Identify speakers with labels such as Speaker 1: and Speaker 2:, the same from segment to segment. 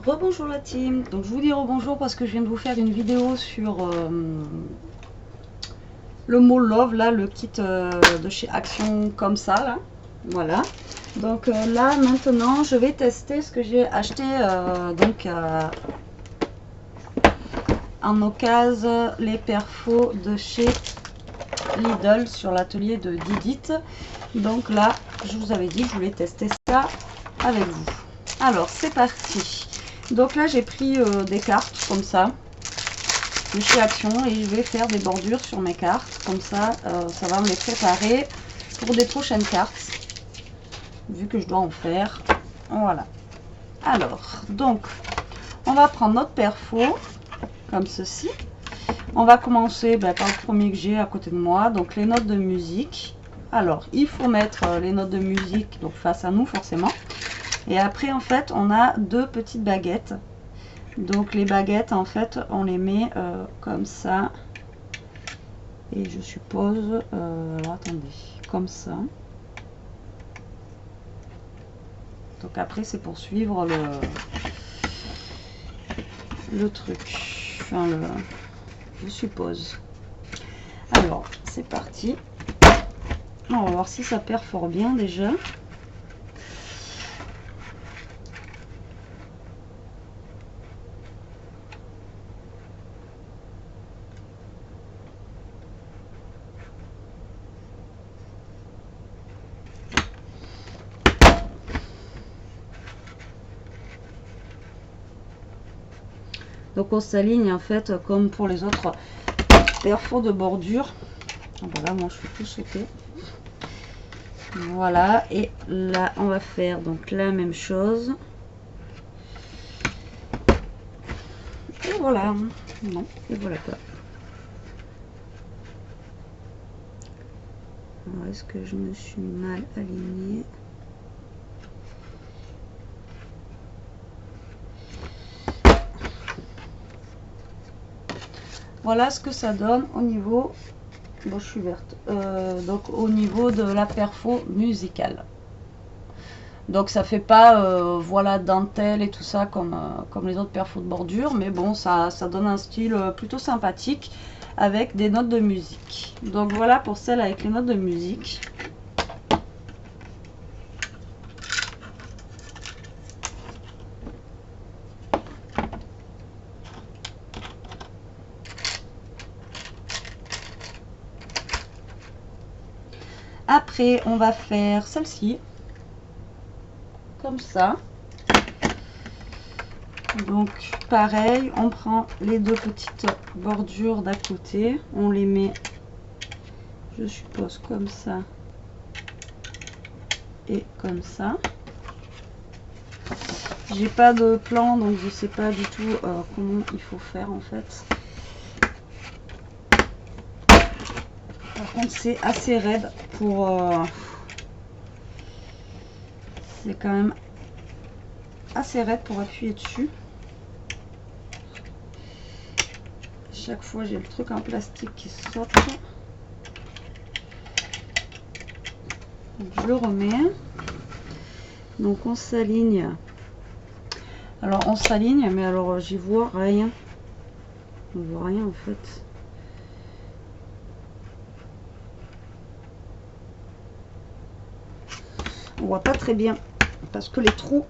Speaker 1: Rebonjour la team, donc je vous dis rebonjour parce que je viens de vous faire une vidéo sur le mot love, là, le kit de chez Action comme ça, là, voilà. Donc là maintenant je vais tester ce que j'ai acheté donc en occasion, les perfos de chez Lidl sur l'atelier de Didit. Donc là je vous avais dit que je voulais tester ça avec vous. Alors c'est parti. Donc là j'ai pris des cartes comme ça de chez Action et je vais faire des bordures sur mes cartes. Comme ça, ça va me les préparer pour des prochaines cartes. Vu que je dois en faire. Voilà. Alors, donc, on va prendre notre perfo comme ceci. On va commencer par le premier que j'ai à côté de moi. Donc les notes de musique. Alors, il faut mettre les notes de musique donc face à nous forcément. Et après, en fait, on a deux petites baguettes. Donc les baguettes, en fait, on les met comme ça. Et je suppose, alors attendez, comme ça. Donc après, c'est pour suivre le truc. Enfin, je suppose. Alors, c'est parti. On va voir si ça perfore bien déjà. Donc on s'aligne en fait comme pour les autres perfos de bordure. Voilà, moi je fais tout sauter. Voilà, et là on va faire donc la même chose. Et voilà, non, et voilà pas. Alors est-ce que je me suis mal alignée? Voilà ce que ça donne au niveau, bon je suis verte, donc au niveau de la perfo musicale. Donc ça fait pas voilà dentelle et tout ça comme les autres perfos de bordure, mais bon ça donne un style plutôt sympathique avec des notes de musique. Donc voilà pour celle avec les notes de musique. Après, on va faire celle-ci, comme ça. Donc, pareil, on prend les deux petites bordures d'à côté, on les met, je suppose, comme ça et comme ça. J'ai pas de plan, donc je sais pas du tout comment il faut faire en fait. Par contre, c'est assez raide pour... c'est quand même assez raide pour appuyer dessus. Chaque fois, j'ai le truc en plastique qui saute. Donc, je le remets. Donc, on s'aligne. Alors, on s'aligne, mais alors, j'y vois rien. On voit rien en fait. On voit pas très bien parce que les trous.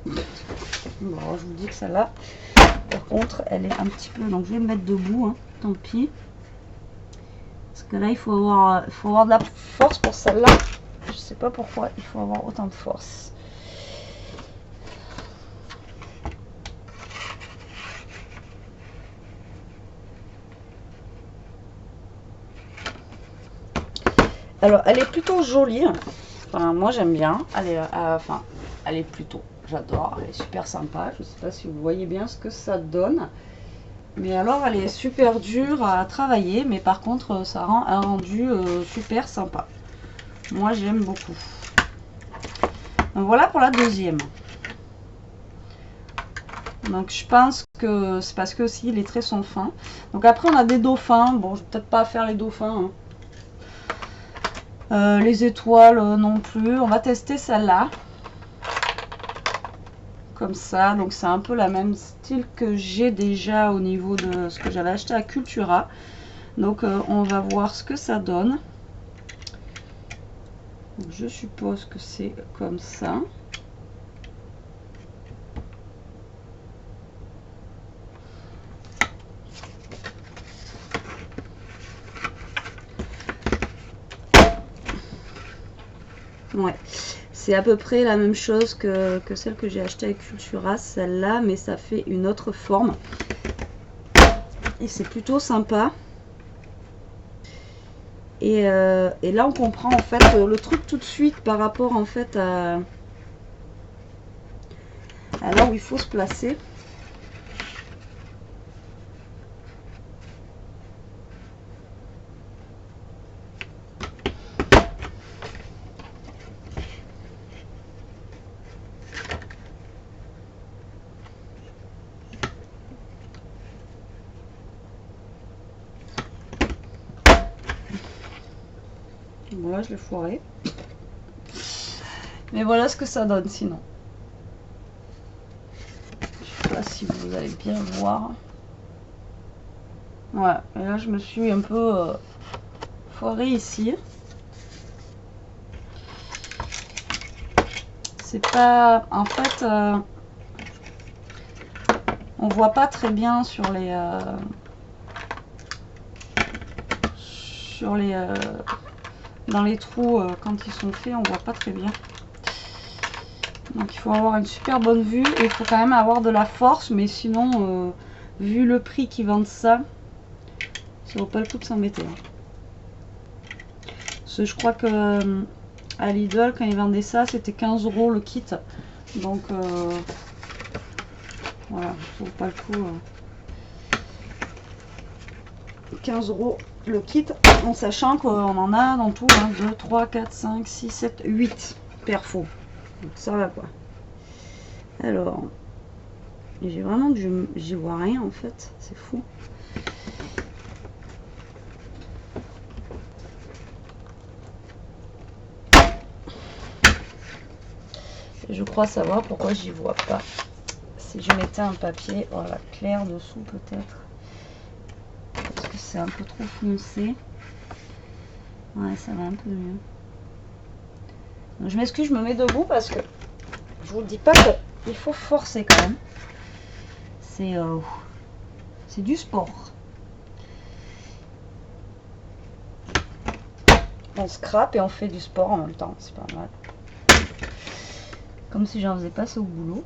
Speaker 1: Bon, je vous dis que celle-là, par contre, elle est un petit peu. Donc, je vais me mettre debout, hein, tant pis. Parce que là, il faut avoir de la force pour celle-là. Je sais pas pourquoi il faut avoir autant de force. Alors, elle est plutôt jolie. Enfin, moi, j'aime bien. Elle est plutôt. J'adore. Elle est super sympa. Je ne sais pas si vous voyez bien ce que ça donne. Mais alors, elle est super dure à travailler. Mais par contre, ça rend un rendu super sympa. Moi, j'aime beaucoup. Donc, voilà pour la deuxième. Donc, je pense que c'est parce que aussi les traits sont fins. Donc, après, on a des dauphins. Bon, je vais peut-être pas faire les dauphins. Hein. Les étoiles non plus. On va tester celle-là. comme ça. Donc c'est un peu la même style que j'ai déjà au niveau de ce que j'avais acheté à Cultura. Donc on va voir ce que ça donne. Donc, je suppose que c'est comme ça. Ouais, c'est à peu près la même chose que celle que j'ai achetée avec Cultura, celle-là, mais ça fait une autre forme. Et c'est plutôt sympa. Et là, on comprend en fait le truc tout de suite par rapport en fait à là où il faut se placer. Bon, là, je l'ai foiré. Mais voilà ce que ça donne sinon. Je sais pas si vous allez bien voir. Ouais, et là, je me suis un peu foiré ici. C'est pas... En fait, on voit pas très bien sur les... dans les trous, quand ils sont faits, on voit pas très bien. Donc il faut avoir une super bonne vue et il faut quand même avoir de la force, mais sinon, vu le prix qu'ils vendent ça, ça vaut pas le coup de s'embêter. Parce que je crois que à Lidl, quand ils vendaient ça, c'était 15 € le kit. Donc voilà, ça vaut pas le coup. 15 € le kit, en sachant qu'on en a dans tout, 1, 2, 3, 4, 5, 6, 7, 8 perfos. Donc ça va quoi. Alors, j'ai vraiment j'y vois rien en fait, c'est fou. Je crois savoir pourquoi j'y vois pas. Si je mettais un papier, voilà, clair dessous peut-être. Parce que c'est un peu trop foncé. Ouais, ça va un peu mieux. Donc, je m'excuse, je me mets debout parce que je vous le dis pas qu'il faut forcer quand même. C'est du sport. On scrape et on fait du sport en même temps, c'est pas mal. Comme si j'en faisais pas ça au boulot.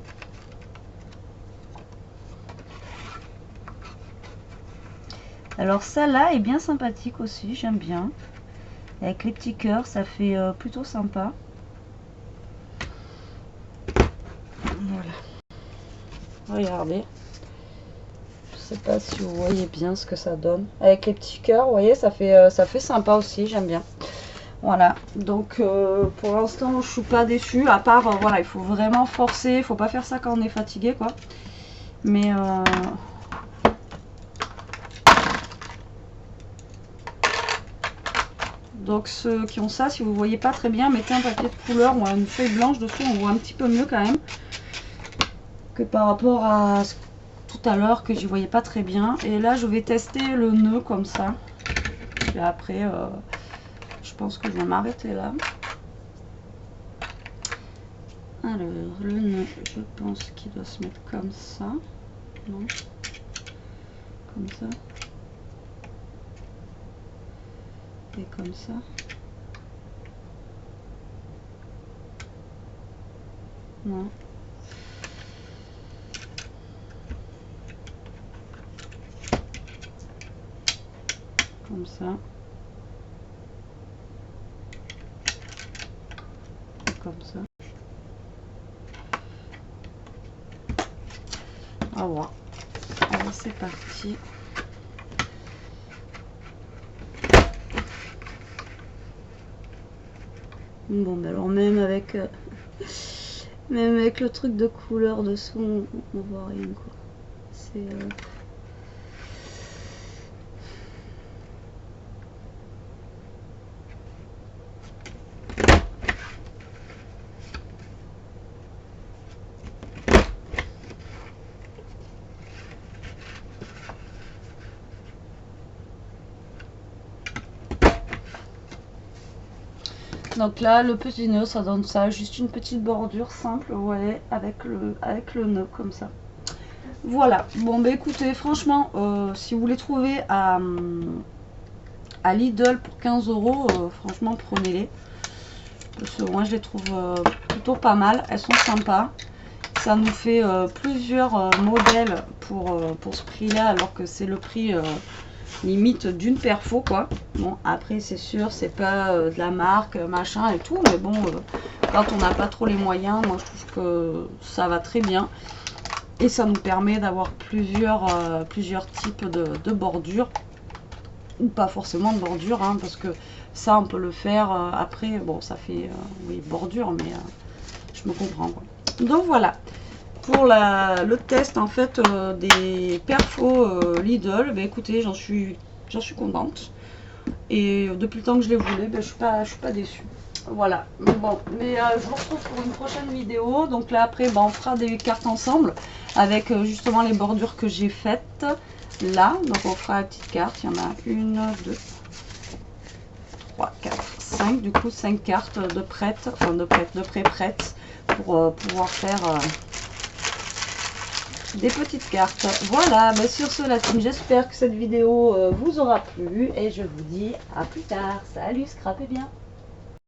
Speaker 1: Alors celle-là est bien sympathique aussi, j'aime bien. Avec les petits cœurs, ça fait plutôt sympa. Voilà. Regardez. Je sais pas si vous voyez bien ce que ça donne. Avec les petits cœurs, vous voyez, ça fait sympa aussi, j'aime bien. Voilà, donc pour l'instant je suis pas déçue, à part voilà, il faut vraiment forcer, il faut pas faire ça quand on est fatigué quoi. Mais donc ceux qui ont ça, si vous voyez pas très bien, mettez un papier de couleur ou une feuille blanche dessus, on voit un petit peu mieux quand même que par rapport à tout à l'heure que j'y voyais pas très bien. Et là je vais tester le nœud comme ça. Et après je pense que je vais m'arrêter là. Alors le nœud, je pense qu'il doit se mettre comme ça. Non, comme ça. Et comme ça. Non. Comme ça. Et comme ça. Au revoir. Allez, c'est parti. Bon, ben alors même avec le truc de couleur dessous, on voit rien quoi. C'est Donc là, le petit nœud, ça donne ça, juste une petite bordure simple, vous voyez, avec le nœud comme ça. Voilà, bon bah écoutez, franchement, si vous les trouvez à Lidl pour 15 €, franchement prenez-les. Parce que moi je les trouve plutôt pas mal, elles sont sympas. Ça nous fait plusieurs modèles pour ce prix là, alors que c'est le prix limite d'une perfo quoi. Bon après c'est sûr c'est pas de la marque machin et tout, mais bon quand on n'a pas trop les moyens, moi je trouve que ça va très bien. Et ça nous permet d'avoir plusieurs types de bordures. Ou pas forcément de bordure, hein, parce que ça on peut le faire après. Bon ça fait oui bordure, mais je me comprends quoi. Donc voilà. Pour le test en fait des perfos Lidl, bah, écoutez j'en suis contente. Et depuis le temps que je les voulais, bah, je suis pas déçue. Voilà, bon, mais je vous retrouve pour une prochaine vidéo. Donc là après bah, on fera des cartes ensemble avec justement les bordures que j'ai faites là. Donc on fera la petite carte, il y en a 1, 2, 3, 4, 5, du coup 5 cartes de prêtes, enfin de pré-prêtes pour pouvoir faire des petites cartes. Voilà, bah sur ce la team, j'espère que cette vidéo vous aura plu et je vous dis à plus tard. Salut, scrapez bien.